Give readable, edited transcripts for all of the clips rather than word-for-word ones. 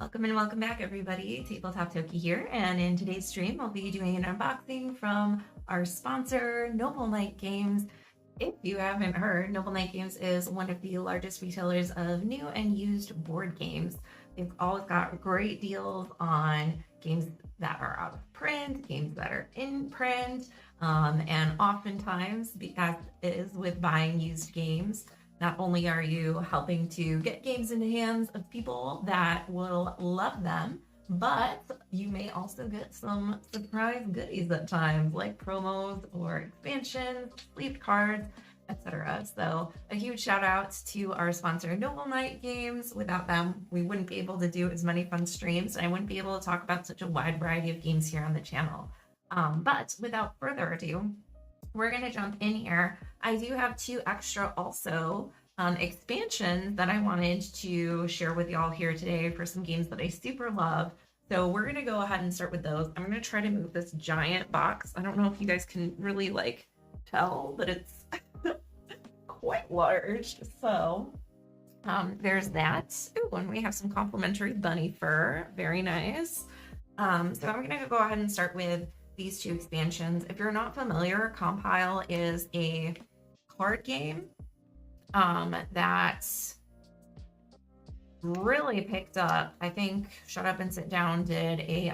Welcome and welcome back, everybody. Tabletop Toki here, and in today's stream, I'll be doing an unboxing from our sponsor, Noble Knight Games. If you haven't heard, Noble Knight Games is one of the largest retailers of new and used board games. They've always got great deals on games that are out of print, games that are in print, and oftentimes, as is with buying used games, not only are you helping to get games in the hands of people that will love them, but you may also get some surprise goodies at times, like promos or expansions, sleeved cards, etc. So a huge shout out to our sponsor, Noble Knight Games. Without them, we wouldn't be able to do as many fun streams, and I wouldn't be able to talk about such a wide variety of games here on the channel. But without further ado, we're going to jump in here. I do have two extra also expansions that I wanted to share with y'all here today for some games that I super love. So we're going to go ahead and start with those. I'm going to try to move this giant box. I don't know if you guys can really tell, but it's quite large. So there's that. Ooh, and we have some complimentary bunny fur. Very nice. So I'm going to go ahead and start with these two expansions. If you're not familiar, Compile is a card game that really picked up. I think Shut Up and Sit Down did a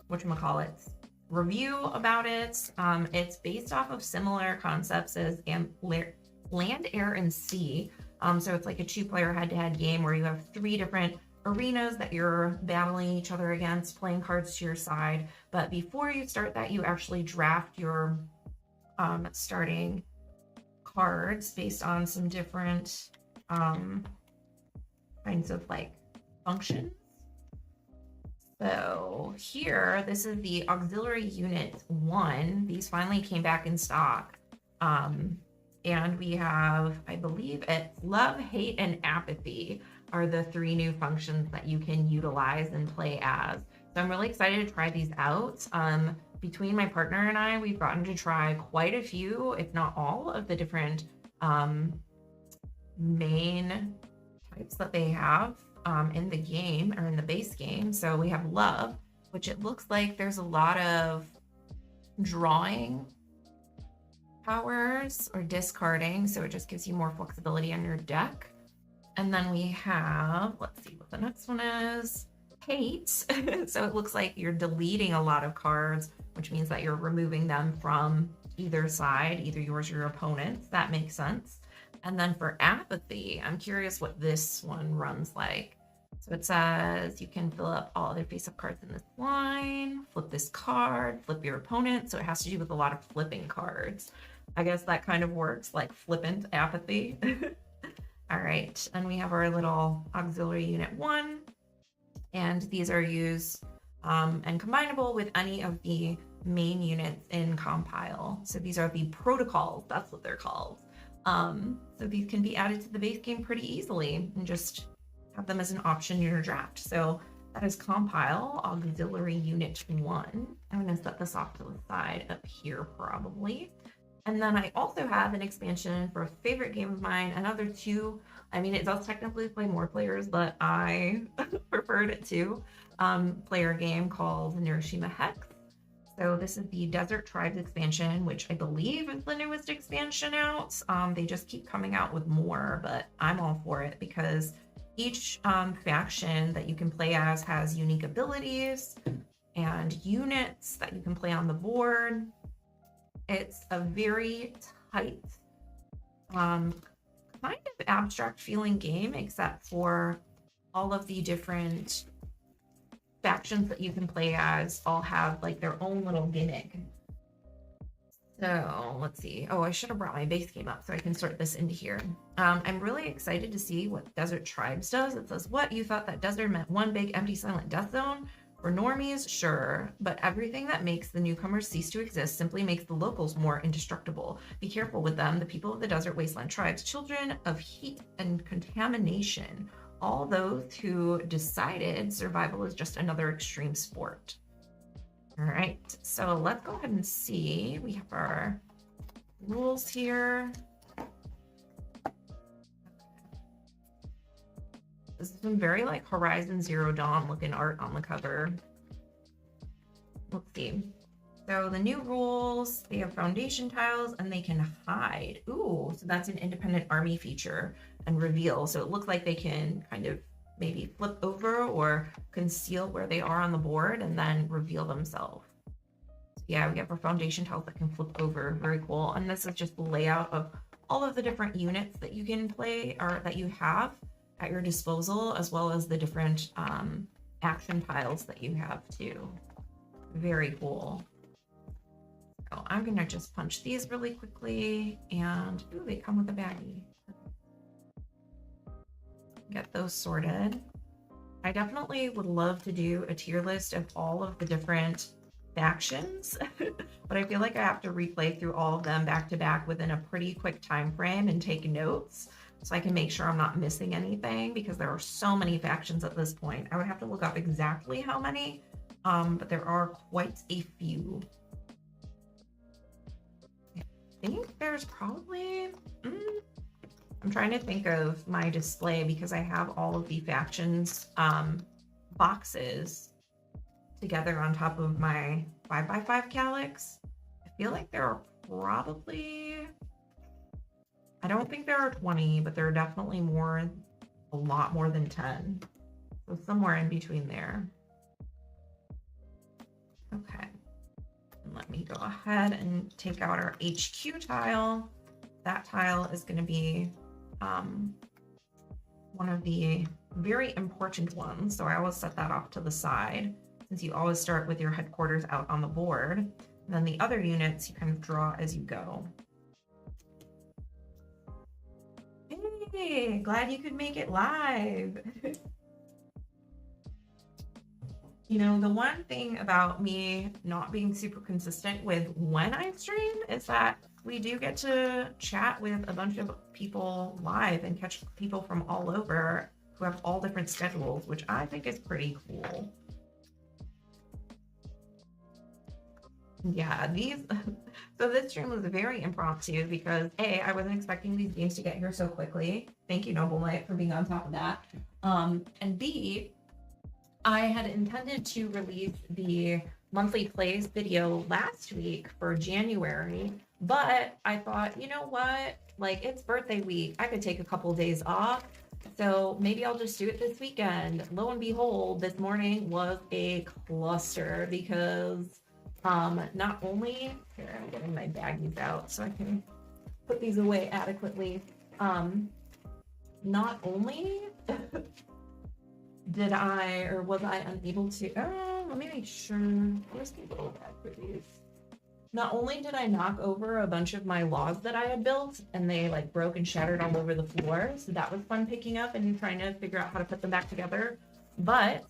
whatchamacallit review about it. It's based off of similar concepts as Land, Air, and Sea. So it's like a two-player head-to-head game where you have three different arenas that you're battling each other against, playing cards to your side. But before you start that, you actually draft your starting cards based on some different kinds of functions. So here, this is the Auxiliary Unit 1. These finally came back in stock. And we have, I believe it's Love, Hate, and Apathy are the three new functions that you can utilize and play as. So I'm really excited to try these out. Between my partner and I, we've gotten to try quite a few, if not all, of the different main types that they have in the game, or in the base game. So we have Love, which it looks like there's a lot of drawing powers or discarding, so it just gives you more flexibility on your deck. And then we have, let's see what the next one is, Hate. So it looks like you're deleting a lot of cards, which means that you're removing them from either side, either yours or your opponent's. That makes sense. And then for Apathy, I'm curious what this one runs like. So it says you can fill up all other face-up cards in this line, flip this card, flip your opponent. So it has to do with a lot of flipping cards. I guess that kind of works like flippant apathy. All right, and we have our little Auxiliary Unit 1, and these are used and combinable with any of the main units in Compile. So these are the protocols, that's what they're called. So these can be added to the base game pretty easily and just have them as an option in your draft. So that is Compile Auxiliary Unit 1. I'm going to set this off to the side up here probably. And then I also have an expansion for a favorite game of mine, another two. I mean, it does technically play more players, but I preferred it to. Player game called Neuroshima Hex. So this is the Desert Tribes expansion, which I believe is the newest expansion out. They just keep coming out with more, but I'm all for it because each faction that you can play as has unique abilities and units that you can play on the board. It's a very tight, kind of abstract feeling game, except for all of the different factions that you can play as all have their own little gimmick. So let's see. Oh, I should have brought my base game up so I can sort this into here. I'm really excited to see what Desert Tribes does. It says, what? You thought that desert meant one big empty silent death zone? For normies, sure, but everything that makes the newcomers cease to exist simply makes the locals more indestructible. Be careful with them, the people of the desert wasteland tribes, children of heat and contamination, all those who decided survival is just another extreme sport. All right, so let's go ahead and see. We have our rules here. This is some very like Horizon Zero Dawn looking art on the cover. Let's see. So the new rules, they have foundation tiles and they can hide. Ooh, so that's an independent army feature and reveal. So it looks like they can kind of maybe flip over or conceal where they are on the board and then reveal themselves. So yeah, we have our foundation tiles that can flip over. Very cool. And this is just the layout of all of the different units that you can play or that you have at your disposal, as well as the different action tiles that you have too. Very cool. So I'm gonna just punch these really quickly, and ooh, they come with a baggie. Get those sorted. I definitely would love to do a tier list of all of the different factions, but I feel like I have to replay through all of them back to back within a pretty quick time frame and take notes so I can make sure I'm not missing anything, because there are so many factions at this point. I would have to look up exactly how many, but there are quite a few. I think there's probably, I'm trying to think of my display because I have all of the factions boxes together on top of my 5x5 calyx. I feel like there are probably, I don't think there are 20, but there are definitely more, a lot more than 10. So somewhere in between there. Okay. Let me go ahead and take out our HQ tile. That tile is going to be one of the very important ones. So I always set that off to the side, since you always start with your headquarters out on the board. And then the other units you kind of draw as you go. Hey, glad you could make it live. You know, the one thing about me not being super consistent with when I stream is that we do get to chat with a bunch of people live and catch people from all over who have all different schedules, which I think is pretty cool. Yeah, so this stream was very impromptu because A, I wasn't expecting these games to get here so quickly. Thank you, Noble Knight, for being on top of that. And B, I had intended to release the monthly plays video last week for January, but I thought, you know what? Like, it's birthday week. I could take a couple days off. So maybe I'll just do it this weekend. Lo and behold, this morning was a cluster because not only, here, I'm getting my baggies out so I can put these away adequately. Not only did I, or was I unable to, let me make sure, where's the little bag for these? Not only did I knock over a bunch of my logs that I had built and they like broke and shattered all over the floor, so that was fun picking up and trying to figure out how to put them back together, but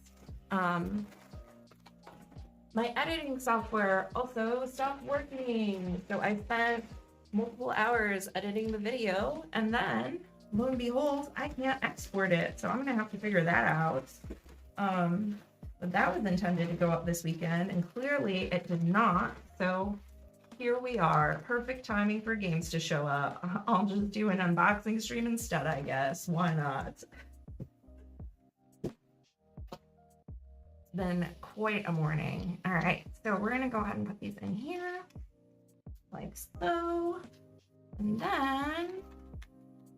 my editing software also stopped working. So I spent multiple hours editing the video, and then lo and behold, I can't export it. So I'm gonna have to figure that out. But that was intended to go up this weekend, and clearly it did not. So here we are. Perfect timing for games to show up. I'll just do an unboxing stream instead, I guess. Why not? Been quite a morning. All right, so we're gonna go ahead and put these in here like so, and then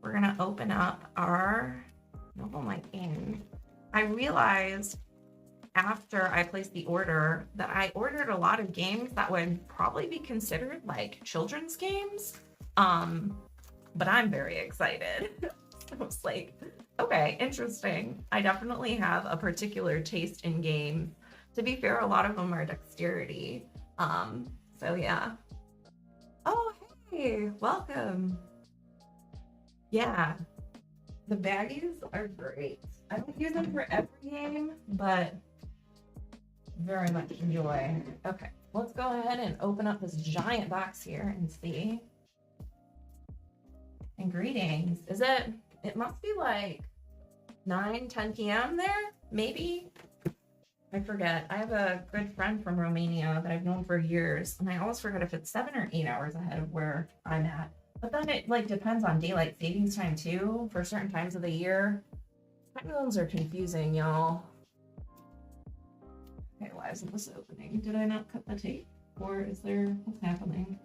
we're gonna open up our Noble Knight game. I realized after I placed the order that I ordered a lot of games that would probably be considered like children's games, but I'm very excited. I was like, okay, interesting. I definitely have a particular taste in games. To be fair, a lot of them are dexterity. So yeah. Oh, hey, welcome. Yeah, the baggies are great. I don't use them for every game, but very much enjoy. Okay, let's go ahead and open up this giant box here and see. And greetings. Is it? It must be like 9-10 p.m. there, maybe? I forget. I have a good friend from Romania that I've known for years, and I always forget if it's 7 or 8 hours ahead of where I'm at. But then it like depends on daylight savings time too for certain times of the year. Time zones are confusing, y'all. Okay, why isn't this opening? Did I not cut the tape? Or is there, what's happening?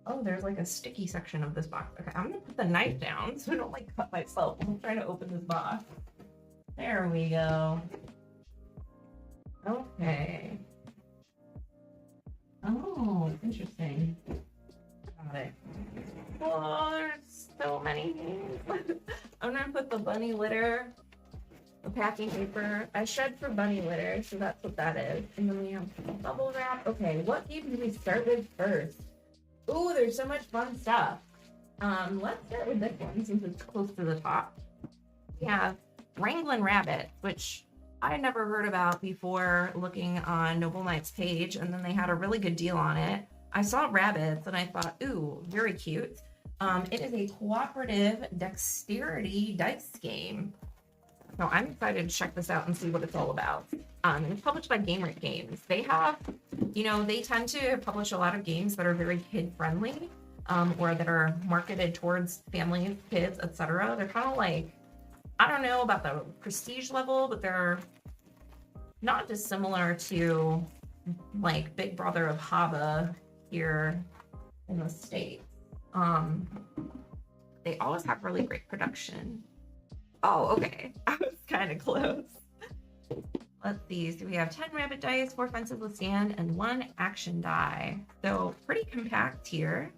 Oh, there's like a sticky section of this box. Okay, I'm gonna put the knife down so I don't like cut myself. I'm trying to open this box. There we go. Okay. Oh, interesting. Got it. Oh, there's so many things. I'm gonna put the bunny litter, the packing paper. I shed for bunny litter, so that's what that is. And then we have bubble wrap. Okay, what game do we start with first? Ooh, there's so much fun stuff. Let's start with this one since it's close to the top. We have Wranglin' Rabbit, which I never heard about before looking on Noble Knight's page, and then they had a really good deal on it. I saw rabbits and I thought, ooh, very cute. It is a cooperative dexterity dice game. So I'm excited to check this out and see what it's all about. It's published by Gamerate Games. They have, they tend to publish a lot of games that are very kid-friendly, or that are marketed towards families, kids, etc. They're kind of like, I don't know about the prestige level, but they're not dissimilar to like Big Brother of Haba here in the States. They always have really great production. Oh, okay. I was kind of close. Let's see. So we have 10 rabbit dice, 4 fences with stand, and 1 action die. So pretty compact here.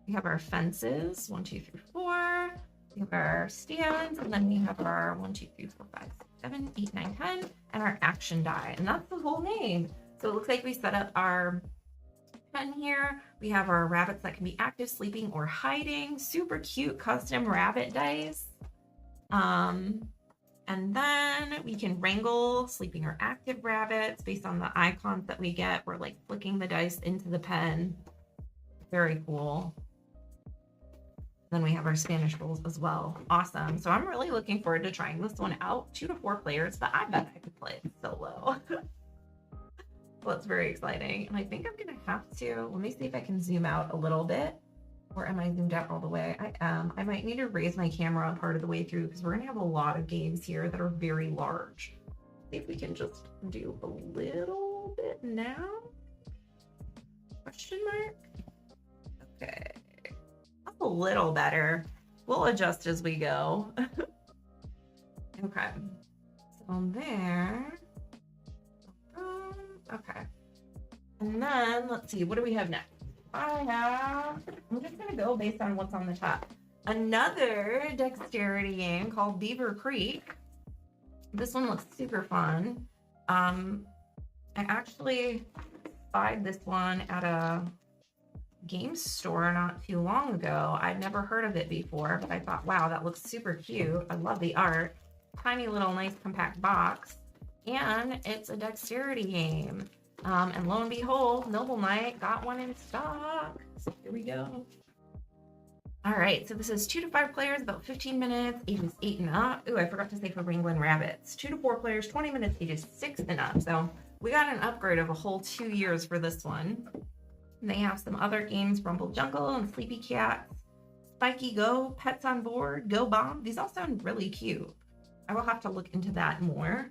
We have our fences, 1, 2, 3, 4. We have our stands, and then we have our 1, 2, 3, 4, 5, 6, 7, 8, 9, 10, and our action die. And that's the whole name. So it looks like we set up our pen here. We have our rabbits that can be active, sleeping, or hiding. Super cute custom rabbit dice. And then we can wrangle sleeping or active rabbits based on the icons that we get. We're like flicking the dice into the pen. Very cool. Then we have our Spanish rolls as well. Awesome. So I'm really looking forward to trying this one out. 2 to 4 players, but I bet I could play it solo. Well, it's very exciting. And I think I'm gonna have to, let me see if I can zoom out a little bit. Or am I zoomed out all the way? I am. I might need to raise my camera part of the way through because we're gonna have a lot of games here that are very large. See if we can just do a little bit now. Question mark? Okay. That's a little better. We'll adjust as we go. Okay. So there. Okay. And then let's see, what do we have next? I'm just gonna go based on what's on the top. Another dexterity game called Beaver Creek. This one looks super fun. I actually spied this one at a game store not too long ago. I'd never heard of it before, but I thought, wow, that looks super cute. I love the art. Tiny little nice compact box. And it's a dexterity game. And lo and behold, Noble Knight got one in stock. So here we go. All right, so this is 2 to 5 players, about 15 minutes, ages 8 and up. Ooh, I forgot to say for Wranglin' Rabbits. 2 to 4 players, 20 minutes, ages 6 and up. So we got an upgrade of a whole 2 years for this one. And they have some other games, Rumble Jungle and Sleepy Cats, Spiky Go, Pets on Board, Go Bomb. These all sound really cute. I will have to look into that more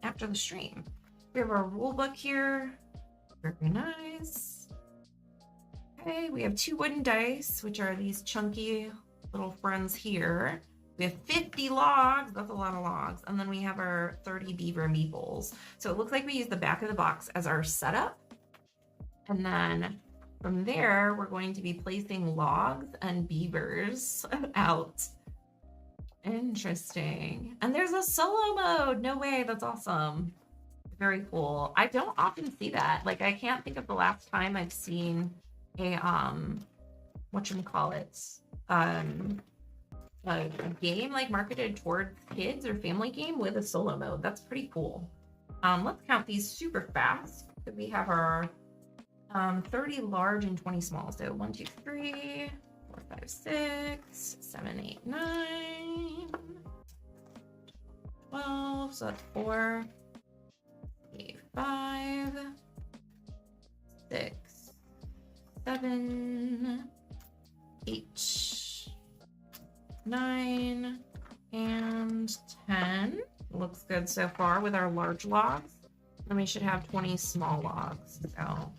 after the stream. We have our rule book here. Very nice. Okay, we have 2 wooden dice, which are these chunky little friends here. We have 50 logs. That's a lot of logs. And then we have our 30 beaver meeples. So it looks like we use the back of the box as our setup. And then from there, we're going to be placing logs and beavers out. Interesting. And there's a solo mode. No way. That's awesome. Very cool. I don't often see that. Like, I can't think of the last time I've seen a whatchamacallit, a game like marketed towards kids or family game with a solo mode. That's pretty cool. Let's count these super fast. So we have our 30 large and 20 small. So 1, 2, 3, 4, 5, 6, 7, 8, 9, 12. So that's 4, 8, 5, 6, 7, 8, 9 and 10. Looks good so far with our large logs. Then we should have 20 small logs. So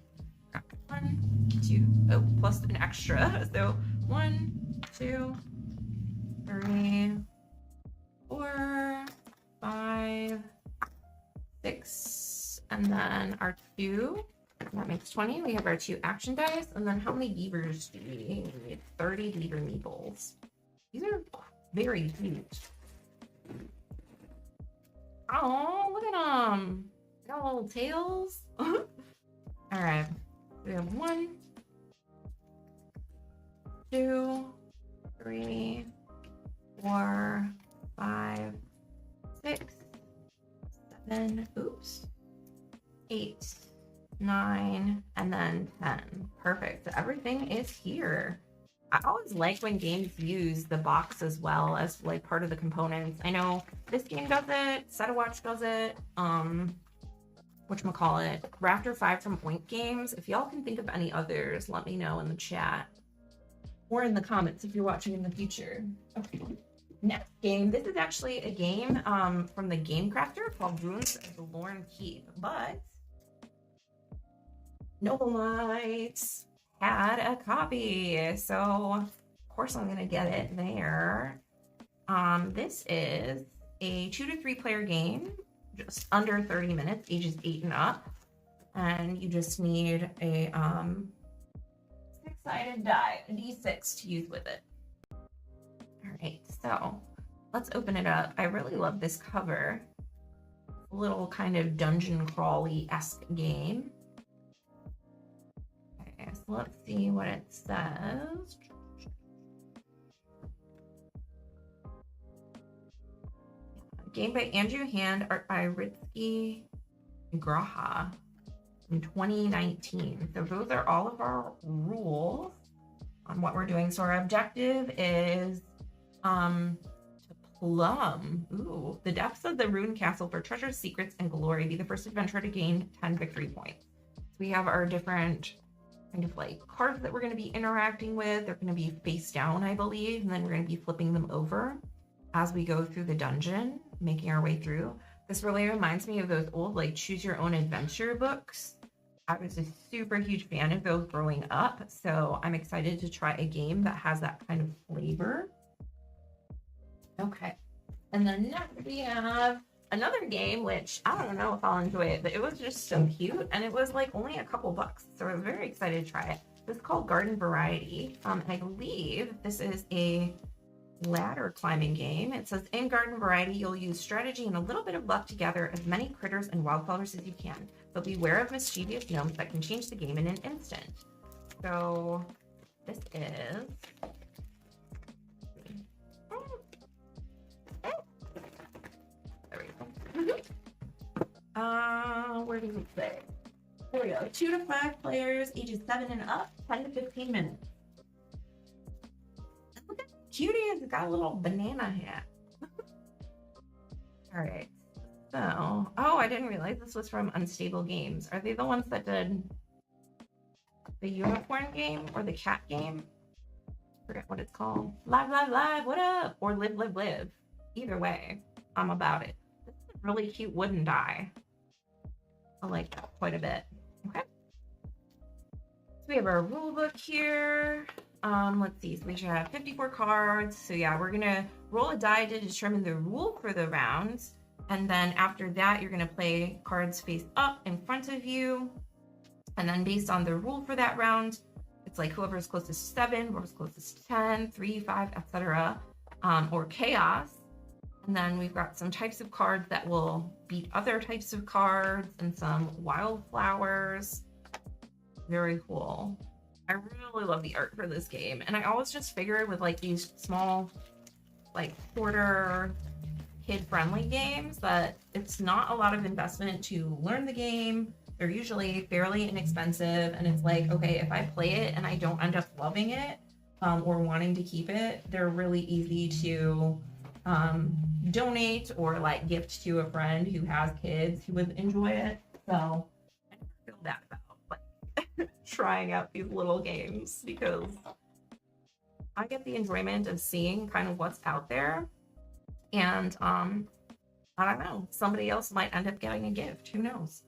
1, 2, oh, plus an extra. So 1, 2, 3, 4, 5, 6, and then our 2. That makes 20. We have our 2 action dice. And then how many beavers do we need? 30 beaver meeples. These are very cute. Oh, look at them. They got little tails. All right. We have 1, 2, 3, 4, 5, 6, 7, oops, 8, 9, and then 10. Perfect. So everything is here. I always like when games use the box as well as like part of the components. I know this game does it, Set a Watch does it, whatchamacallit, Raptor 5 from Oink Games. If y'all can think of any others, let me know in the chat or in the comments if you're watching in the future. Okay. Next game. This is actually a game from the Game Crafter called Ruins of the Lorn Keep, but Noble Knights had a copy, so of course I'm gonna get it there. This is a 2 to 3 player game, just under 30 minutes, ages 8 and up, and you just need a 6-sided die, a d6 to use with it. All right, so let's open it up. I really love this cover. A little kind of dungeon crawly-esque game. Okay, so let's see what it says. Game by Andrew Hand, art by Ritsky Graha in 2019. So those are all of our rules on what we're doing. So our objective is to plumb the depths of the Rune Castle for treasure, secrets, and glory. Be the first adventurer to gain 10 victory points. So we have our different kind of like cards that we're going to be interacting with. They're going to be face down, I believe, and then we're going to be flipping them over as we go through the dungeon, making our way through. This really reminds me of those old like choose your own adventure books. I was a super huge fan of those growing up, so I'm excited to try a game that has that kind of flavor. Okay, and then next we have another game, which I don't know if I'll enjoy it, but it was just so cute, and it was like only a couple bucks, so I was very excited to try it. This is called Garden Variety. I believe this is a ladder climbing game. It says in Garden Variety, you'll use strategy and a little bit of luck to gather as many critters and wildflowers as you can, but beware of mischievous gnomes that can change the game in an instant. So this is where does it say? There we go. 2 to 5 players, ages 7 and up, 10 to 15 minutes. Look at cutie, it's got a little banana hat. All right. So, oh, I didn't realize this was from Unstable Games. Are they the ones that did the unicorn game or the cat game? I forget what it's called. Live, live, live, what up? Or live, live, live. Either way, I'm about it. This is a really cute wooden die. I like that quite a bit. Okay. So we have our rule book here. Let's see, so we should have 54 cards. So yeah, we're gonna roll a die to determine the rule for the rounds. And then after that, you're gonna play cards face up in front of you. And then based on the rule for that round, it's like whoever's closest to 7, whoever's closest to 10, 3, 5, etc. Or chaos. And then we've got some types of cards that will beat other types of cards and some wildflowers. Very cool. I really love the art for this game. And I always just figured with like these small, like shorter, kid-friendly games that it's not a lot of investment to learn the game. They're usually fairly inexpensive. And it's like, okay, if I play it and I don't end up loving it or wanting to keep it, they're really easy to donate or like gift to a friend who has kids who would enjoy it. So I never feel bad about like trying out these little games because I get the enjoyment of seeing kind of what's out there. And I don't know, somebody else might end up getting a gift. Who knows?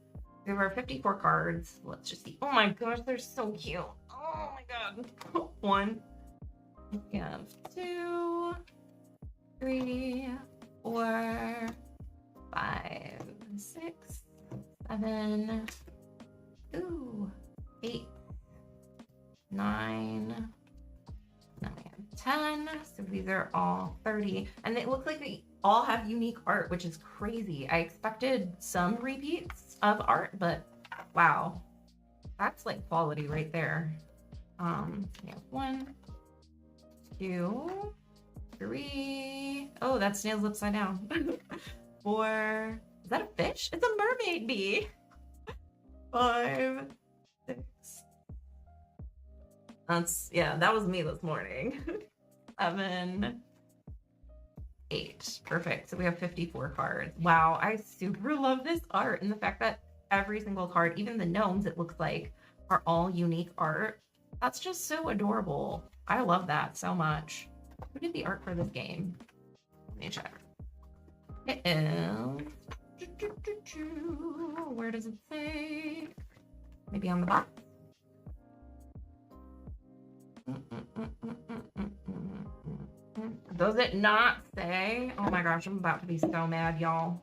There are 54 cards. Let's just see. Oh my gosh, they're so cute. Oh my god. 1. We have 2, 3, 4, 5, 6, 7, 8, 9. Now we have 10. So these are all 30. And it looks like they all have unique art, which is crazy. I expected some repeats of art, but wow. That's like quality right there. We have 1, 2, 3. Oh, that snail's upside down. 4. Is that a fish? It's a mermaid bee. 5, 6. That was me this morning. 7, 8. Perfect. So we have 54 cards. Wow, I super love this art, and the fact that every single card, even the gnomes, it looks like, are all unique art. That's just so adorable. I love that so much. Who did the art for this game? Let me check. It is... Where does it say? Maybe on the box? Does it not say? Oh my gosh, I'm about to be so mad, y'all.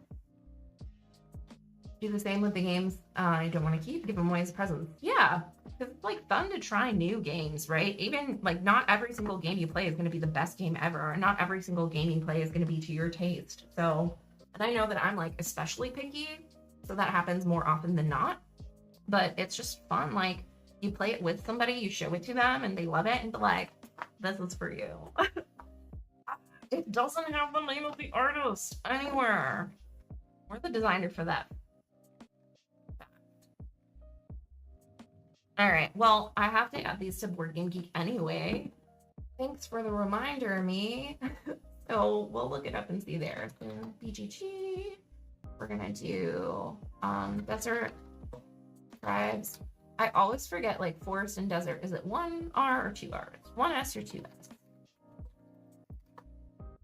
Do the same with the games I don't want to keep. Give them away as presents. Yeah, because it's like fun to try new games, right? Even like not every single game you play is going to be the best game ever. And not every single game you play is going to be to your taste. So, and I know that I'm like especially picky, so that happens more often than not. But it's just fun. Like you play it with somebody, you show it to them, and they love it, and they're like, "This is for you." It doesn't have the name of the artist anywhere. We're the designer for that. All right, well, I have to add these to Board Game Geek anyway. Thanks for the reminder, me. So we'll look it up and see there. So BGG, we're gonna do desert tribes. I always forget like forest and desert. Is it 1 R or 2 R's? 1 S or 2 S?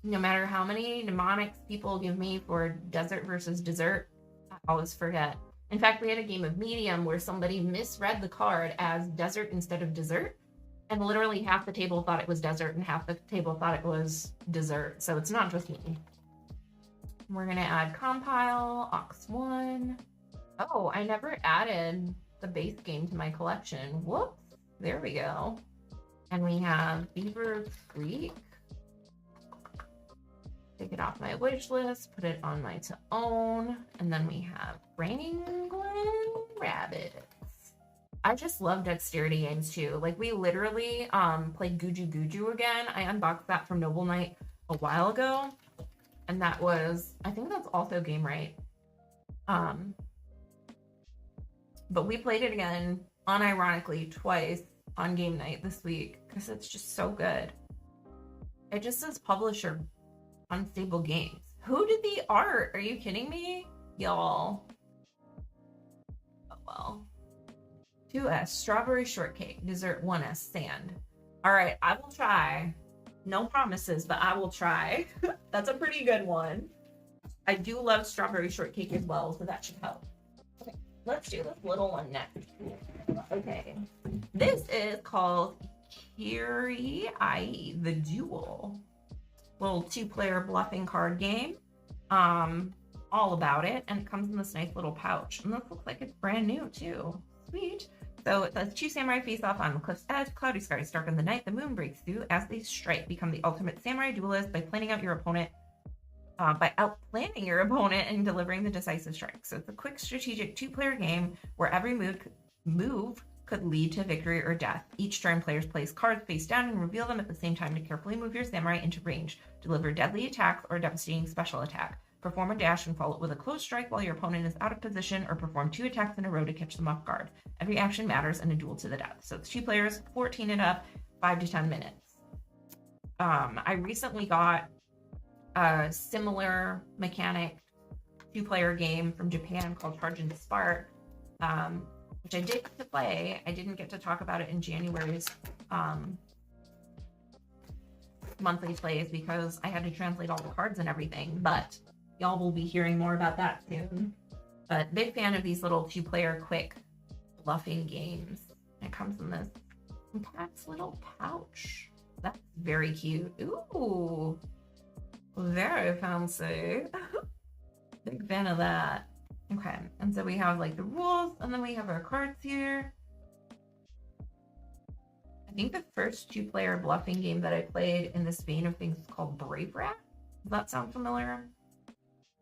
No matter how many mnemonics people give me for desert versus dessert, I always forget. In fact, we had a game of Medium where somebody misread the card as desert instead of dessert. And literally half the table thought it was desert and half the table thought it was dessert. So it's not just me. We're gonna add compile, Ox1. Oh, I never added the base game to my collection. Whoops, there we go. And we have Beaver Creek. Take it off my wish list, put it on my to own, and then we have Raining Rabbits. I just love dexterity games too. Like we literally played Guju Guju again. I unboxed that from Noble Knight a while ago, and that was, I think that's also Game Right. But we played it again, unironically, twice on game night this week because it's just so good. It just says publisher Unstable Games. Who did the art? Are you kidding me? Y'all. Oh well. 2S, strawberry shortcake. Dessert 1S, sand. All right, I will try. No promises, but I will try. That's a pretty good one. I do love strawberry shortcake as well, so that should help. Okay, let's do this little one next. Okay. This is called Kiri Ai, the Duel. Little 2-player bluffing card game. All about it, and it comes in this nice little pouch. And this looks like it's brand new too. Sweet. So it says 2 samurai face off on the cliff's edge. Cloudy skies darken the night. The moon breaks through as they strike. Become the ultimate samurai duelist by planning out your opponent. By outplanning your opponent and delivering the decisive strike. So it's a quick strategic 2-player game where every move could lead to victory or death. Each turn, players place cards face down and reveal them at the same time to carefully move your samurai into range, deliver deadly attacks or devastating special attack, perform a dash and follow it with a close strike while your opponent is out of position, or perform 2 attacks in a row to catch them off guard. Every action matters in a duel to the death. So it's 2 players, 14 and up, 5 to 10 minutes. I recently got a similar mechanic 2-player game from Japan called Charging Spark, which I did get to play. I didn't get to talk about it in January's monthly plays because I had to translate all the cards and everything, but y'all will be hearing more about that soon. But big fan of these little 2-player quick bluffing games. It comes in this compact little pouch. That's very cute. Ooh, very fancy. Big fan of that. Okay, and so we have like the rules, and then we have our cards here. I think the first 2-player bluffing game that I played in this vein of things is called Brave Rat. Does that sound familiar?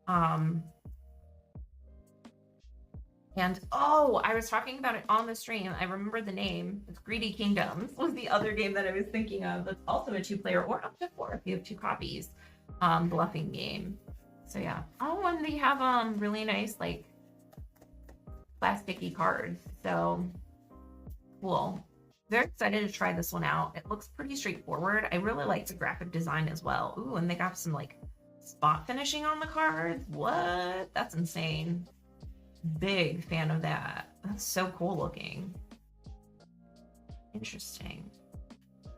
And oh, I was talking about it on the stream. I remember the name. It's Greedy Kingdoms was the other game that I was thinking of. That's also a 2-player or up to 4 if you have 2 copies. Bluffing game. So yeah. Oh, and they have really nice like plasticky cards. So cool. Very excited to try this one out. It looks pretty straightforward. I really like the graphic design as well. Ooh, and they got some like spot finishing on the cards. What? That's insane. Big fan of that. That's so cool looking. Interesting. I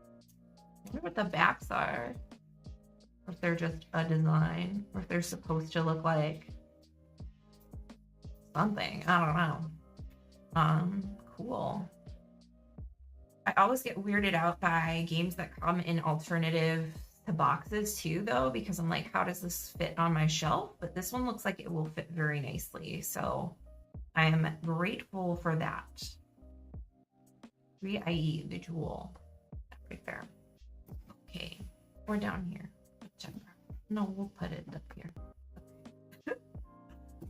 wonder what the backs are. Or if they're just a design. Or if they're supposed to look like something. I don't know. Cool. I always get weirded out by games that come in alternative to boxes too, though, because I'm like, how does this fit on my shelf? But this one looks like it will fit very nicely. So I am grateful for that. 3IE, the jewel. Right there. Okay. Or down here. Whichever. No, we'll put it up here. Okay.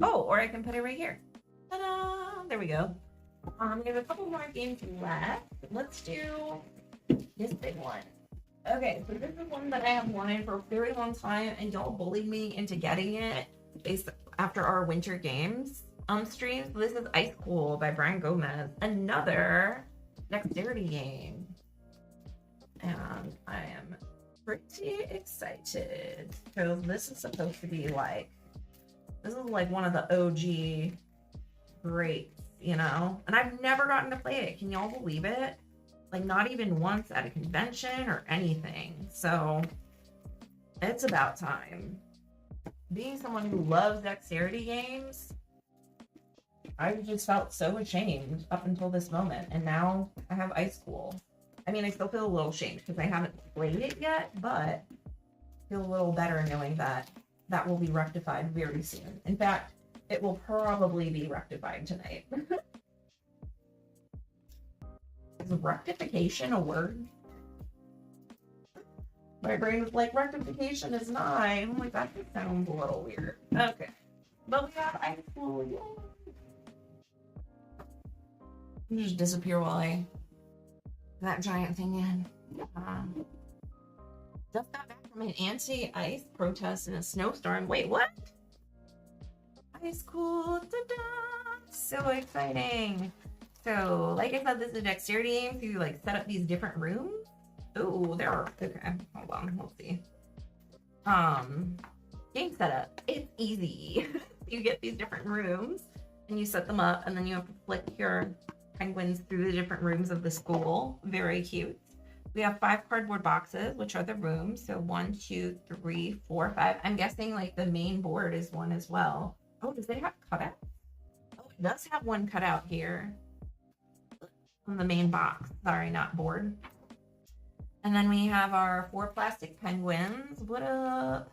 Oh, or I can put it right here. Ta-da! There we go. We have a couple more games left. Let's do this big one. Okay, so this is one that I have wanted for a very long time, and y'all bullied me into getting it based after our winter games stream. So this is Ice Cool by Brian Gomez, another dexterity game, and I am pretty excited because this is supposed to be like one of the OG greats. You know, and I've never gotten to play it. Can y'all believe it? Like, not even once at a convention or anything. So it's about time. Being someone who loves dexterity games, I just felt so ashamed up until this moment, and now I have Ice Cool. I mean, I still feel a little ashamed because I haven't played it yet, but I feel a little better knowing that that will be rectified very soon. In fact, it will probably be rectified tonight. Is rectification a word? My brain was like, rectification is not. I'm like, that just sounds a little weird. Okay. But we have Ice Cool. You just disappear while I that giant thing in. Just got back from an anti-ice protest in a snowstorm. Wait, what? Ice Cool. Ta-da! So exciting. So, like I said, this is a dexterity game. So you like set up these different rooms. Oh, there are. Okay, hold on. We'll see. Game setup. It's easy. You get these different rooms and you set them up, and then you have to flick your penguins through the different rooms of the school. Very cute. We have 5 cardboard boxes, which are the rooms. So 1, 2, 3, 4, 5. I'm guessing like the main board is one as well. Oh, does it have cutouts? Oh, it does have one cutout here on the main box. Sorry, not board. And then we have our 4 plastic penguins. What up?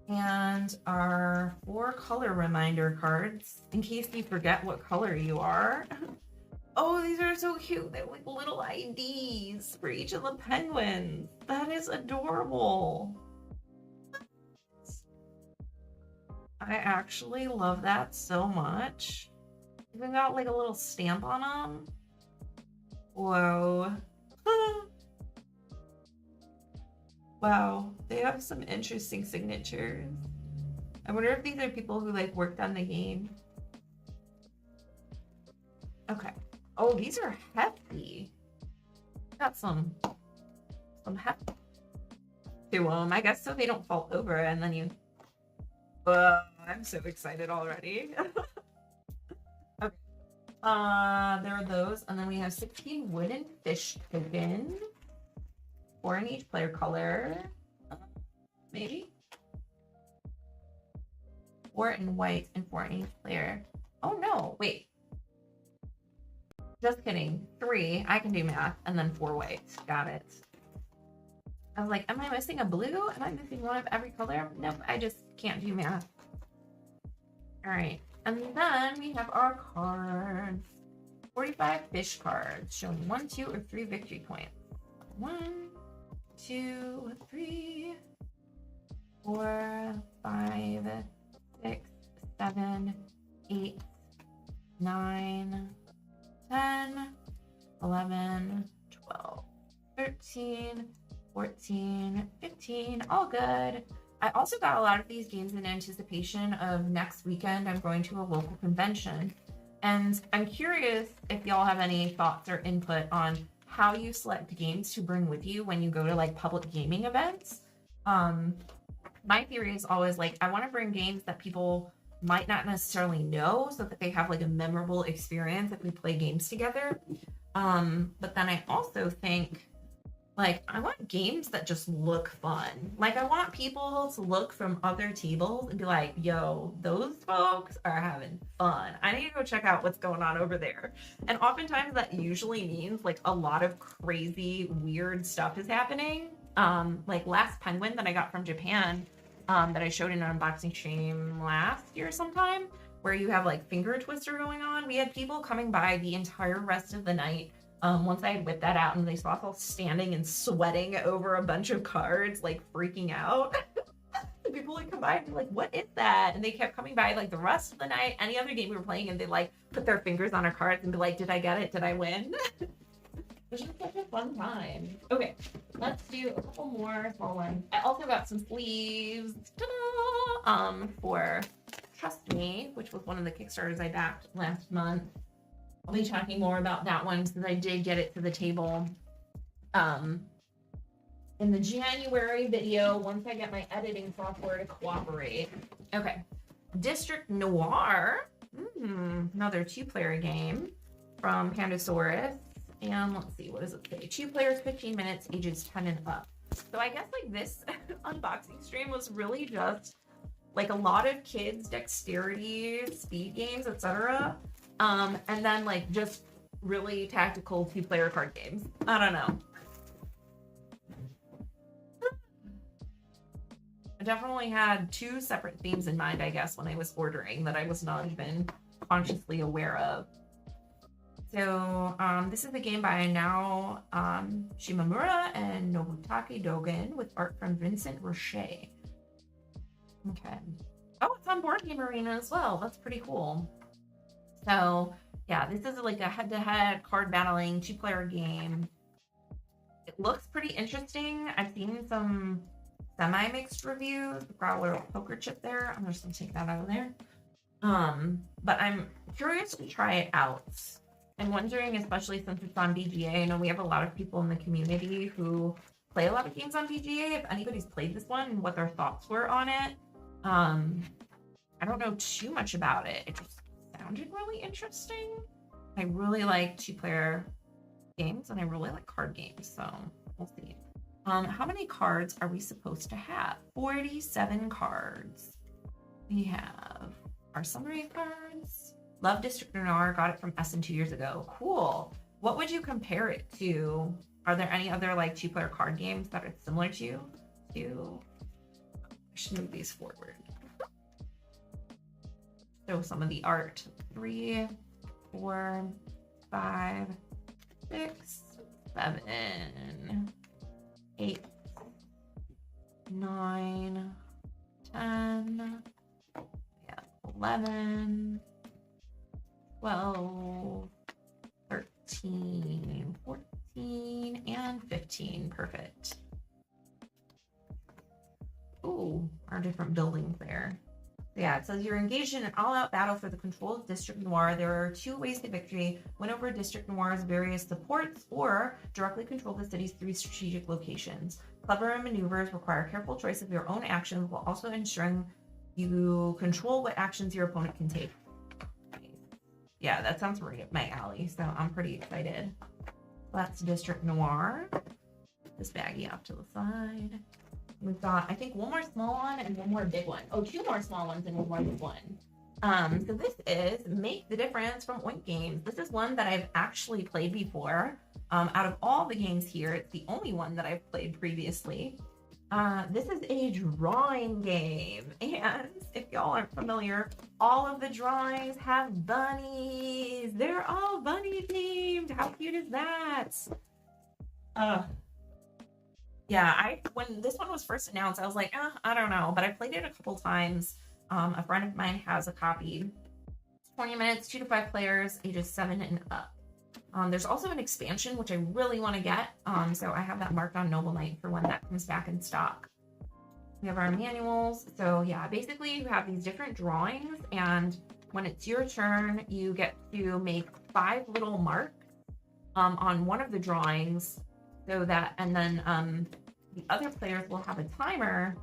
And our 4 color reminder cards in case you forget what color you are. Oh, these are so cute. They're like little IDs for each of the penguins. That is adorable. I actually love that so much. Even got like a little stamp on them. Whoa. Wow, they have some interesting signatures. I wonder if these are people who like worked on the game. Okay. Oh, these are hefty. Got some heft to them. I guess so they don't fall over, and then you. I'm so excited already. Okay. There are those, and then we have 16 wooden fish tokens. 4 in each player color. Maybe? 4 in white and 4 in each player. Oh no, wait. Just kidding. 3, I can do math, and then 4 whites. Got it. I was like, am I missing a blue? Am I missing one of every color? Nope, I just can't do math. All right, and then we have our cards. 45 fish cards showing 1, 2, or 3 victory points. 1, 2, 3, 4, 5, 6, 7, 8, 9, 10, 11, 12, 13, 14, 15, all good. I also got a lot of these games in anticipation of next weekend. I'm going to a local convention, and I'm curious if y'all have any thoughts or input on how you select games to bring with you when you go to like public gaming events. My theory is always like, I want to bring games that people might not necessarily know so that they have like a memorable experience if we play games together. But then I also think like, I want games that just look fun. Like, I want people to look from other tables and be like, yo, those folks are having fun. I need to go check out what's going on over there. And oftentimes that usually means like a lot of crazy, weird stuff is happening. Like last Penguin that I got from Japan, that I showed in an unboxing stream last year sometime, where you have like finger twister going on. We had people coming by the entire rest of the night. Once I had whipped that out and they saw us all standing and sweating over a bunch of cards, like freaking out. The people would come by and be like, what is that? And they kept coming by like the rest of the night, any other game we were playing, and they like put their fingers on our cards and be like, did I get it? Did I win? It was just such a fun time. Okay, let's do a couple more small ones. I also got some sleeves, ta-da! For Trust Me, which was one of the Kickstarters I backed last month. I'll be talking more about that one since I did get it to the table in the January video once I get my editing software to cooperate. Okay, District Noir, another 2-player game from Pandasaurus. And let's see, what does it say? 2 players, 15 minutes, ages 10 and up. So I guess like this unboxing stream was really just like a lot of kids' dexterity, speed games, etc. And then like just really tactical 2-player card games. I don't know. I definitely had 2 separate themes in mind, I guess, when I was ordering that I was not even consciously aware of. So this is a game by Nao Shimamura and Nobutake Dogen with art from Vincent Roche. Okay. Oh, it's on Board Game Arena as well. That's pretty cool. So yeah, this is like a head-to-head card battling 2-player game. It looks pretty interesting. I've seen some semi-mixed reviews. Got a little poker chip there. I'm just gonna take that out of there. But I'm curious to try it out. I'm wondering, especially since it's on BGA, I know we have a lot of people in the community who play a lot of games on BGA. If anybody's played this one and what their thoughts were on it. I don't know too much about it. It just sounded really interesting. I really like 2-player games and I really like card games, so we'll see. How many cards are we supposed to have? 47 cards. We have our summary cards. Love District Noir, got it from Essen 2 years ago. Cool. What would you compare it to? Are there any other like 2-player card games that are similar to? I should move these forward. Show some of the art. 3, 4, 5, 6, 7, 8, 9, 10, 11, 12, 13, 14, and 15. Perfect. Ooh, our different buildings there. Yeah, it says you're engaged in an all-out battle for the control of District Noir. There are 2 ways to victory. Win over District Noir's various supports or directly control the city's 3 strategic locations. Clever maneuvers require careful choice of your own actions while also ensuring you control what actions your opponent can take. Yeah, that sounds right up my alley, so I'm pretty excited. That's District Noir. this baggie off to the side. We've got, I think, one more small one and one more big one. Oh, two more small ones and one more big one. So this is Make the Difference from Oink Games. This is one that I've actually played before. Out of all the games here, it's the only one that I've played previously. This is a drawing game, and if y'all aren't familiar, all of the drawings have bunnies. They're all bunny themed. How cute is that? Yeah, when this one was first announced, I was like, I don't know, but I played it a couple times. A friend of mine has a copy. 20 minutes, 2 to 5 players, ages 7 and up. There's also an expansion, which I really want to get. So I have that marked on Noble Knight for when that comes back in stock. We have our manuals. So yeah, basically you have these different drawings, and when it's your turn, you get to make 5 little marks on one of the drawings, so that, and then the other players will have a timer,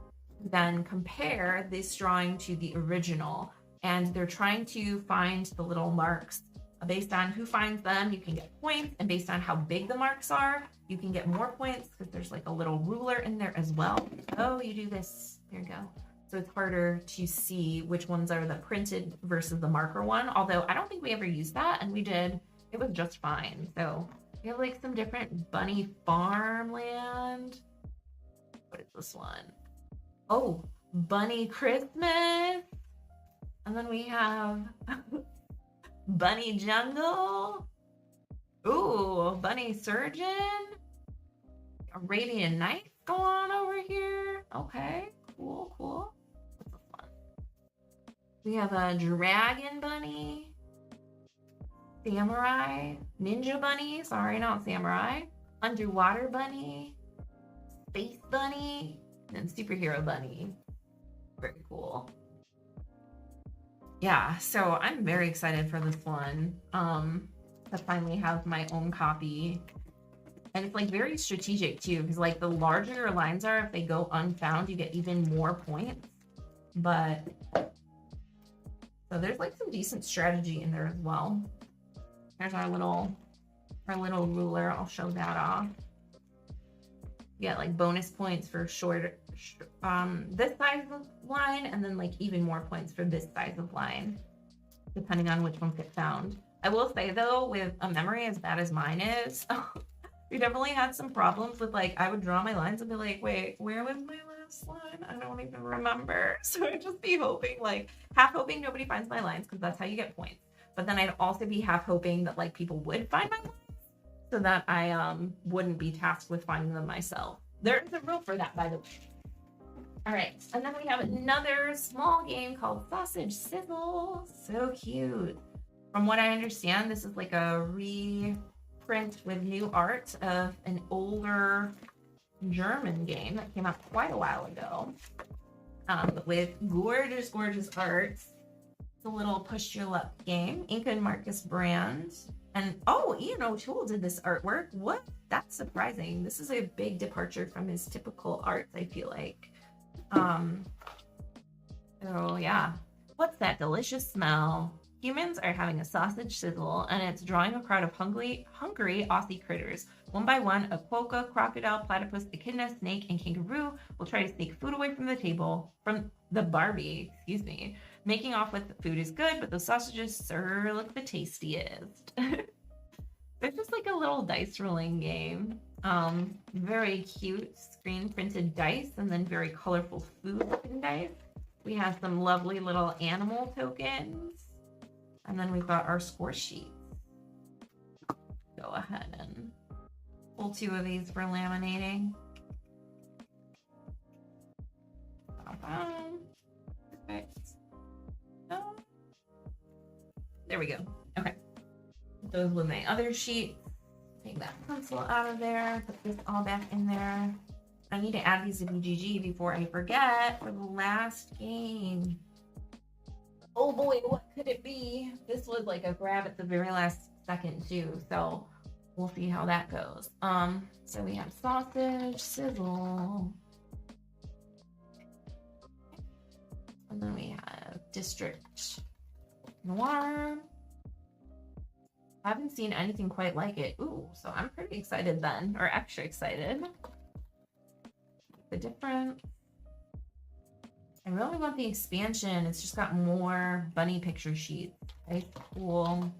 then compare this drawing to the original, and they're trying to find the little marks. Based on who finds them, you can get points, and based on how big the marks are, you can get more points, because there's like a little ruler in there as well. Oh, you do this, there you go. So it's harder to see which ones are the printed versus the marker one, although I don't think we ever used that, and we did, it was just fine. So we have like some different bunny farmland. What is this one? Oh, Bunny Christmas. And then we have Bunny Jungle. Ooh, Bunny Surgeon. Arabian Nights going on over here. Okay, cool, cool. What's this one? We have a Dragon Bunny. Samurai. Ninja Bunny. Sorry, not Samurai. Underwater Bunny. Space Bunny. And Superhero Bunny. Very cool. Yeah, so I'm very excited for this one. To finally have my own copy. And it's like very strategic too, because like the larger your lines are, if they go unfound, you get even more points. But so there's like some decent strategy in there as well. There's our little ruler. I'll show that off. You get like bonus points for short this size of line, and then like even more points for this size of line, depending on which ones get found. I will say though, with a memory as bad as mine is, we definitely had some problems with like, I would draw my lines and be like, wait, where was my last line? I don't even remember. So I'd just be hoping, like half hoping nobody finds my lines, because that's how you get points. But then I'd also be half hoping that like people would find my lines, so that I wouldn't be tasked with finding them myself. There is a rule for that, by the way. All right, and then we have another small game called Sausage Sizzle. So cute. From what I understand, this is like a reprint with new art of an older German game that came out quite a while ago, with gorgeous, gorgeous art. It's a little push your luck game. Inka and Marcus Brand. And oh, Ian O'Toole did this artwork. What? That's surprising. This is a big departure from his typical art, I feel like. So yeah. What's that delicious smell? Humans are having a sausage sizzle, and it's drawing a crowd of hungry Aussie critters. One by one, a quokka, crocodile, platypus, echidna, snake, and kangaroo will try to sneak food away from the table, from the Barbie, excuse me. Making off with the food is good, but those sausages sure look the tastiest. It's just like a little dice rolling game. Very cute screen printed dice, and then very colorful food looking dice. We have some lovely little animal tokens. And then we've got our score sheets. Go ahead and pull 2 of these for laminating. Perfect. Oh. There we go. Okay. Those with my other sheets. Take that pencil out of there. Put this all back in there. I need to add these to BGG before I forget for the last game. Oh boy, what could it be? This was like a grab at the very last second too, so we'll see how that goes. So we have sausage sizzle, and then we have District Noir. I haven't seen anything quite like it. Ooh, so I'm pretty excited then, or extra excited. the difference. I really want the expansion. It's just got more bunny picture sheets. Okay, cool.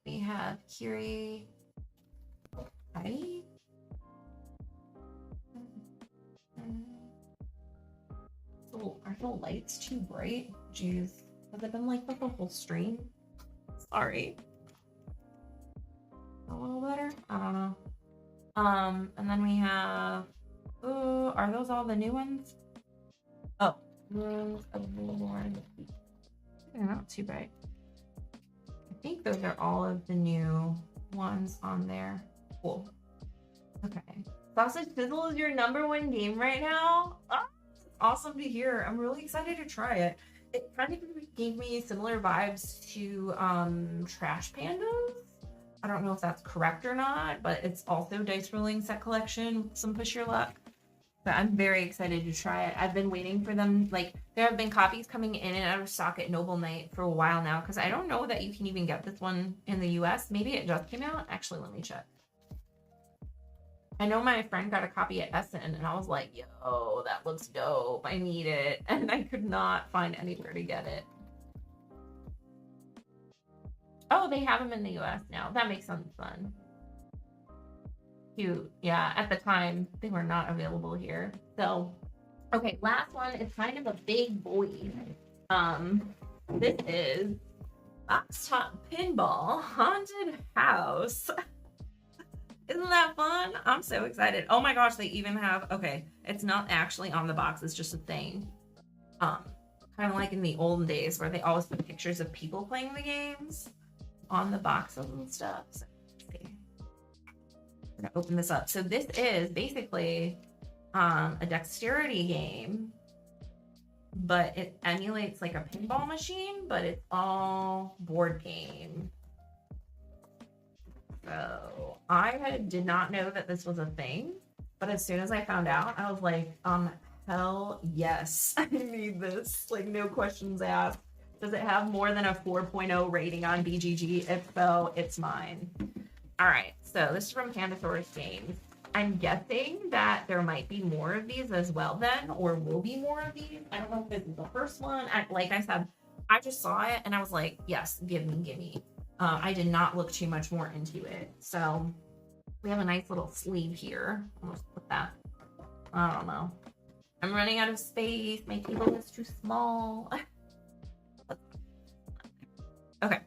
We have Kiri. Hi. So are the lights too bright? Jeez. Has it been like the whole stream? Sorry. A little better? I don't know. And then we have, ooh, are those all the new ones? Oh, Rose of Lord. They're not too bright. I think those are all of the new ones on there. Cool. Okay. Sausage Sizzle is your #1 game right now? Oh, awesome to hear. I'm really excited to try it. It kind of gave me similar vibes to Trash Pandas. I don't know if that's correct or not, but it's also dice rolling set collection, some push your luck. But I'm very excited to try it. I've been waiting for them. Like, there have been copies coming in and out of stock at Noble Knight for a while now, because I don't know that you can even get this one in the US. Maybe it just came out. Actually, let me check. I know my friend got a copy at Essen, and I was like, yo, that looks dope. I need it. And I could not find anywhere to get it. Oh, they have them in the US now. That makes some fun. Cute. Yeah, at the time, they were not available here. So, okay, last one is kind of a big boy. This is Box Top Pinball Haunted House. Isn't that fun? I'm so excited. Oh my gosh, they even have, okay, it's not actually on the box, it's just a thing. Kind of like in the olden days where they always put pictures of people playing the games on the boxes and stuff. So, let's see. I'm gonna open this up. So this is basically a dexterity game, but it emulates like a pinball machine, but it's all board game. So I did not know that this was a thing, but as soon as I found out, I was like, hell yes, I need this. Like, no questions asked. Does it have more than a 4.0 rating on BGG? If so, it's mine. All right, so this is from Pandasaurus Games. I'm guessing that there might be more of these as well then, or will be more of these. I don't know if this is the first one. Like I said, I just saw it and I was like, yes, give me. I did not look too much more into it. So we have a nice little sleeve here. I'll just put that. I don't know. I'm running out of space. My table is too small. Okay.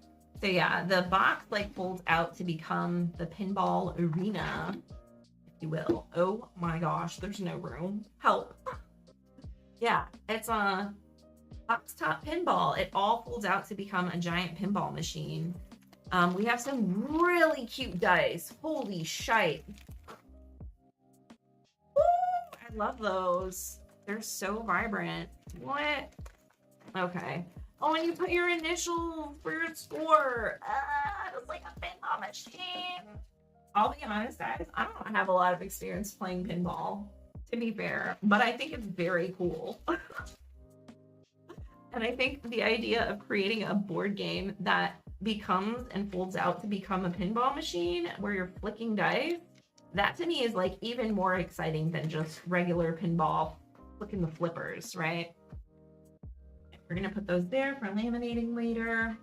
So yeah, the box like folds out to become the pinball arena, if you will. Oh my gosh, there's no room. Help. Yeah, it's a box top pinball. It all folds out to become a giant pinball machine. We have some really cute dice. Holy shite. Woo! I love those. They're so vibrant. What? Okay. Oh, and you put your initials for your score. It's like a pinball machine. I'll be honest, guys. I don't have a lot of experience playing pinball, to be fair, but I think it's very cool. And I think the idea of creating a board game that becomes and folds out to become a pinball machine where you're flicking dice, that to me is like even more exciting than just regular pinball flicking the flippers, right? We're gonna put those there for laminating later.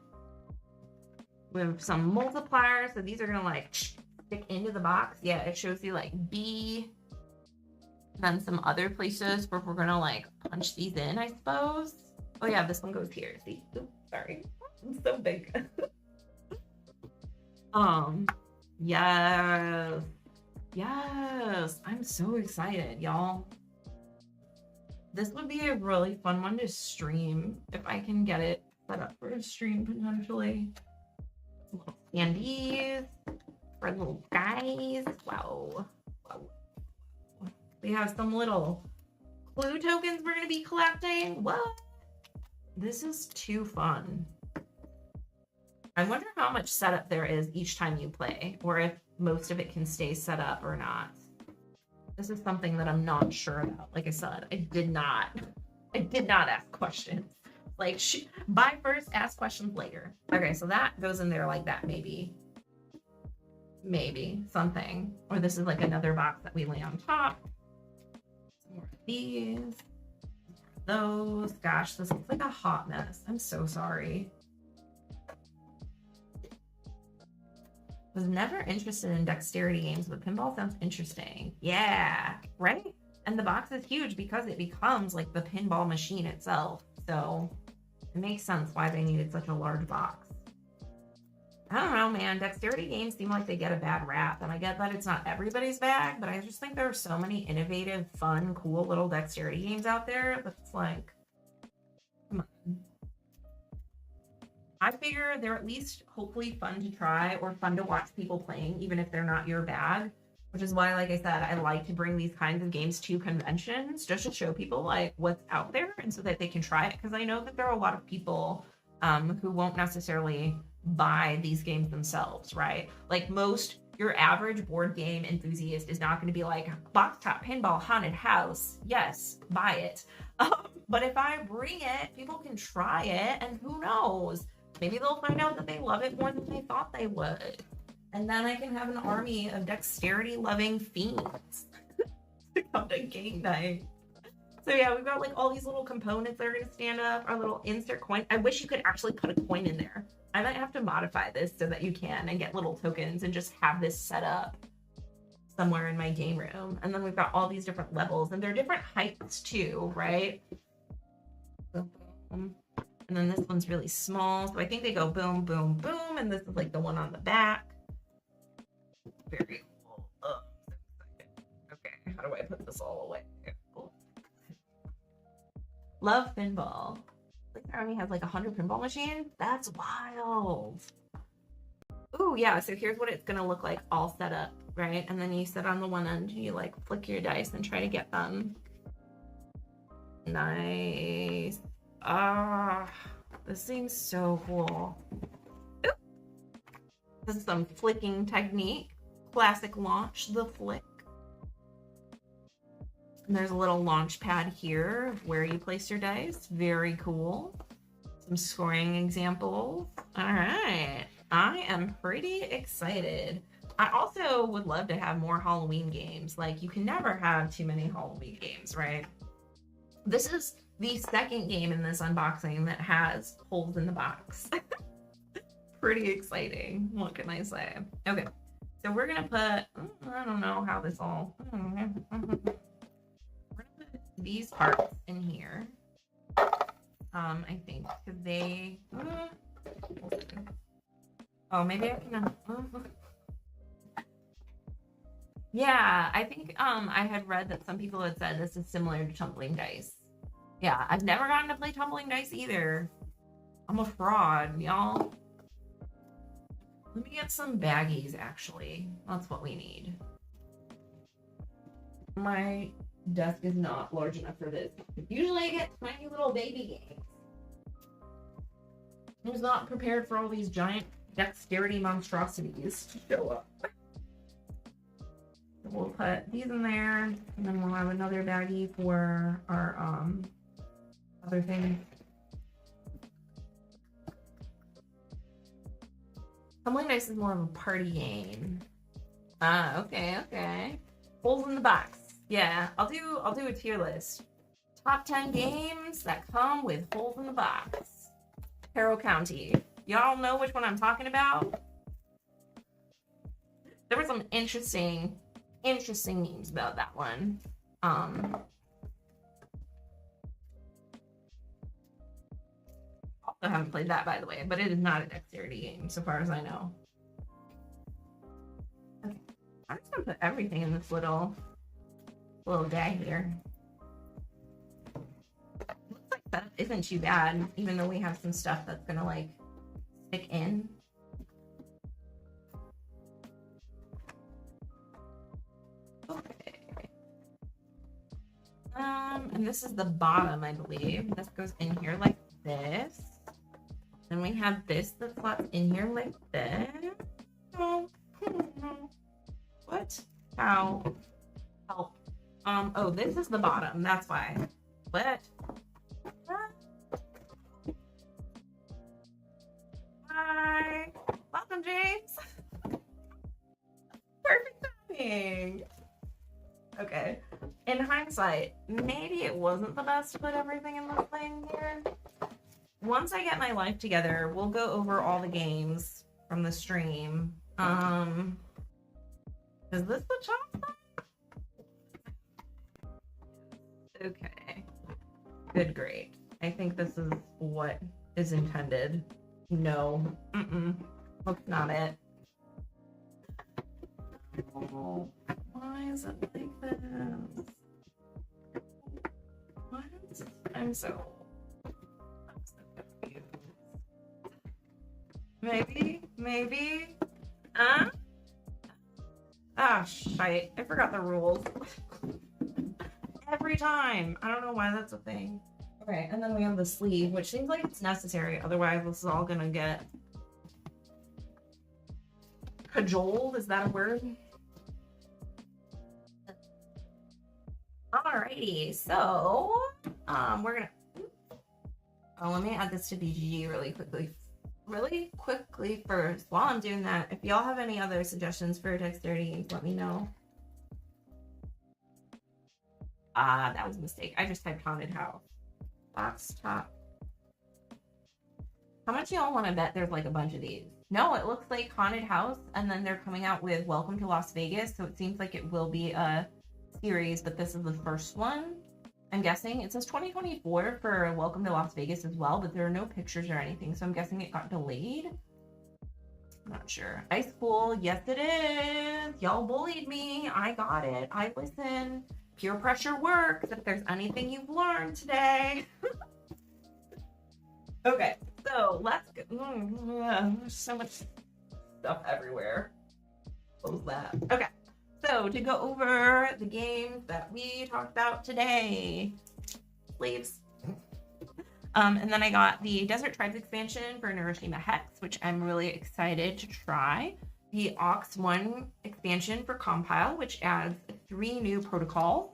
We have some multipliers, so these are gonna like stick into the box. Yeah, it shows you like B, then some other places where we're gonna like punch these in, I suppose. Oh yeah, this one goes here. See? Oops, sorry. It's so big. Yes. Yes. I'm so excited, y'all. This would be a really fun one to stream if I can get it set up for a stream potentially. Some little candies for little guys. Wow. Wow. We have some little clue tokens we're going to be collecting. What? This is too fun. I wonder how much setup there is each time you play, or if most of it can stay set up or not. This is something that I'm not sure about. Like I said, I did not ask questions. Like, buy first, ask questions later. Okay, so that goes in there like that, maybe. maybe something. Or this is like another box that we lay on top. Some more of these. Those. Gosh, this looks like a hot mess. I'm so sorry. Was never interested in dexterity games, but pinball sounds interesting. Yeah, right? And the box is huge because it becomes like the pinball machine itself. So it makes sense why they needed such a large box. I don't know, man. Dexterity games seem like they get a bad rap, and I get that it's not everybody's bag, but I just think there are so many innovative, fun, cool little dexterity games out there that's like, come on. I figure they're at least hopefully fun to try or fun to watch people playing, even if they're not your bag, which is why, like I said, I like to bring these kinds of games to conventions just to show people like what's out there and so that they can try it. Because I know that there are a lot of people who won't necessarily buy these games themselves, right? Like your average board game enthusiast is not going to be like, box top pinball haunted house, yes, buy it. But if I bring it, people can try it, and who knows, maybe they'll find out that they love it more than they thought they would, and then I can have an army of dexterity loving fiends to come to game night. So yeah, we've got like all these little components that are going to stand up, our little insert coin. I wish you could actually put a coin in there. I might have to modify this so that you can and get little tokens and just have this set up somewhere in my game room. And then we've got all these different levels, and they're different heights too, right? And then this one's really small. So I think they go boom, boom, boom. And this is like the one on the back. Very cool. Oh, okay, how do I put this all away? Love pinball. Like Army has like 100 pinball machines. That's wild. Ooh, yeah. So here's what it's gonna look like all set up, right? And then you sit on the one end, you like flick your dice and try to get them. Nice. Ah, this seems so cool. Ooh. This is some flicking technique. Classic launch, the flick. And there's a little launch pad here where you place your dice. Very cool. Some scoring examples. All right. I am pretty excited. I also would love to have more Halloween games. Like, you can never have too many Halloween games, right? This is the second game in this unboxing that has holes in the box. Pretty exciting. What can I say? Okay. So we're going to put, I don't know how this all... these parts in here, I think, because they oh, maybe I can yeah, I think I had read that some people had said this is similar to tumbling dice. Yeah, I've never gotten to play tumbling dice either. I'm a fraud, y'all. Let me get some baggies, actually. That's what we need. My desk is not large enough for this. Usually I get tiny little baby games. I was not prepared for all these giant dexterity monstrosities to show up. So we'll put these in there, and then we'll have another baggie for our other things. Tumbling dice is more of a party game. Ah, okay. Holes in the box. Yeah, I'll do a tier list. Top 10 games that come with holes in the box. Harrow County. Y'all know which one I'm talking about? There were some interesting memes about that one. Also haven't played that, by the way, but it is not a dexterity game, so far as I know. Okay. I'm just gonna put everything in this little bag here. Looks like that isn't too bad, even though we have some stuff that's gonna like stick in. Okay. And this is the bottom, I believe. This goes in here like this. Then we have this that slots in here like this. Oh, what? How? Help. Oh, this is the bottom. That's why. What? Hi. Welcome, James. exciting. Okay. In hindsight, maybe it wasn't the best to put everything in this thing here. Once I get my life together, we'll go over all the games from the stream. Is this the chop? Okay. Good, great. I think this is what is intended. No. That's not it. Oh, why is it like this? What? I'm so confused. Maybe? Ah, shite. I forgot the rules. Every time. I don't know why that's a thing. Okay, and then we have the sleeve, which seems like it's necessary. Otherwise, this is all gonna get cajoled. Is that a word? Alrighty, so we're gonna. Oh, let me add this to BGG really quickly first. While I'm doing that, if y'all have any other suggestions for dexterity games, let me know. That was a mistake. I just typed haunted house. Box top. How much y'all want to bet there's like a bunch of these? No, it looks like haunted house, and then they're coming out with Welcome to Las Vegas, so it seems like it will be a series, but this is the first one. I'm guessing it says 2024 for Welcome to Las Vegas as well, but there are no pictures or anything, so I'm guessing it got delayed. I'm not sure. Ice Cool, yes it is. Y'all bullied me. I got it. I listen. Peer pressure works. If there's anything you've learned today. Okay, so let's go. There's so much stuff everywhere. Close that. Okay. So to go over the games that we talked about today, sleeves. And then I got the Desert Tribes expansion for Neuroshima Hex, which I'm really excited to try. The Ox 1 expansion for Compile, which adds 3 new protocols.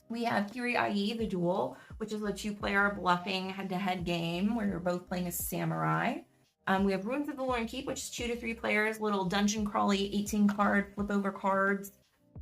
We have Kiri IE, the Duel, which is a 2-player bluffing head-to-head game where you're both playing as samurai. We have Ruins of the Lorn Keep, which is 2 to 3 players, little dungeon crawly, 18-card flip-over cards,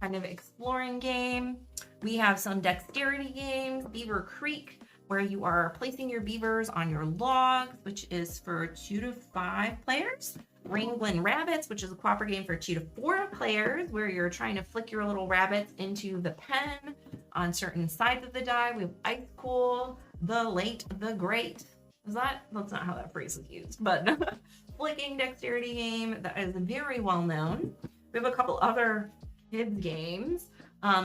kind of exploring game. We have some dexterity games, Beaver Creek, where you are placing your beavers on your logs, which is for 2 to 5 players. Wrangling Rabbits, which is a cooperative game for 2 to 4 players, where you're trying to flick your little rabbits into the pen on certain sides of the die. We have Ice Cool, The Late, The Great. That's not how that phrase is used, but flicking dexterity game that is very well known. We have a couple other kids games.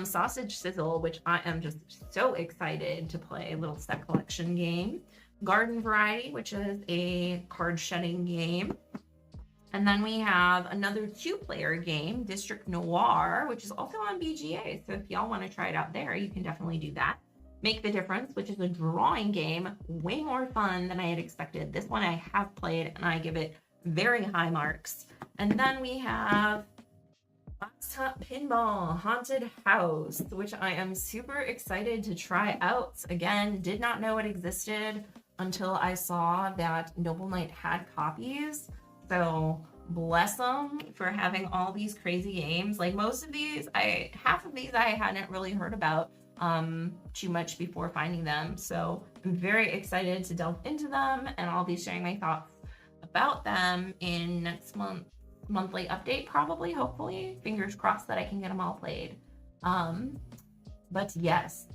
Sausage Sizzle, which I am just so excited to play, a little set collection game. Garden Variety, which is a card shedding game. And then we have another 2-player game, District Noir, which is also on BGA. So if y'all want to try it out there, you can definitely do that. Make the Difference, which is a drawing game, way more fun than I had expected. This one I have played and I give it very high marks. And then we have Box Top Pinball Haunted House, which I am super excited to try out. Again, did not know it existed until I saw that Noble Knight had copies. So bless them for having all these crazy games. Like most of these, half of these I hadn't really heard about too much before finding them. So I'm very excited to delve into them, and I'll be sharing my thoughts about them in next monthly update, probably, hopefully. Fingers crossed that I can get them all played. But yes,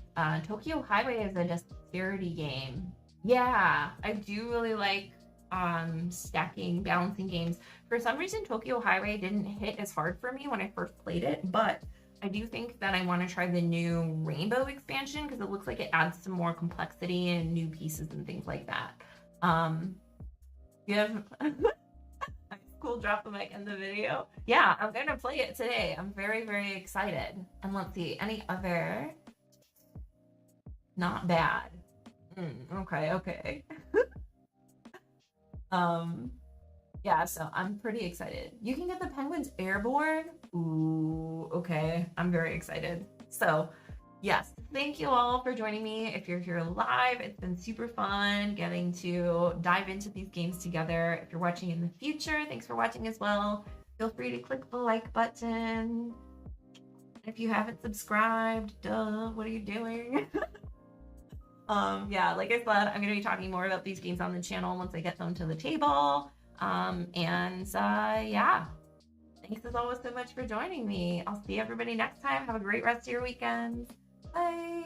Tokyo Highway is a dexterity game. Yeah, I do really like stacking, balancing games. For some reason, Tokyo Highway didn't hit as hard for me when I first played it, but I do think that I want to try the new Rainbow expansion because it looks like it adds some more complexity and new pieces and things like that. You have Cool, drop the mic in the video. Yeah, I'm gonna play it today. I'm very, very excited. And let's see, any other? Not bad. Okay. Yeah, so I'm pretty excited. You can get the Penguins Airborne. Ooh, okay. I'm very excited. So, yes, thank you all for joining me. If you're here live, it's been super fun getting to dive into these games together. If you're watching in the future, thanks for watching as well. Feel free to click the like button. If you haven't subscribed, duh, what are you doing? Yeah, like I said, I'm gonna be talking more about these games on the channel once I get them to the table. Yeah, thanks as always so much for joining me. I'll see everybody next time. Have a great rest of your weekend. Bye.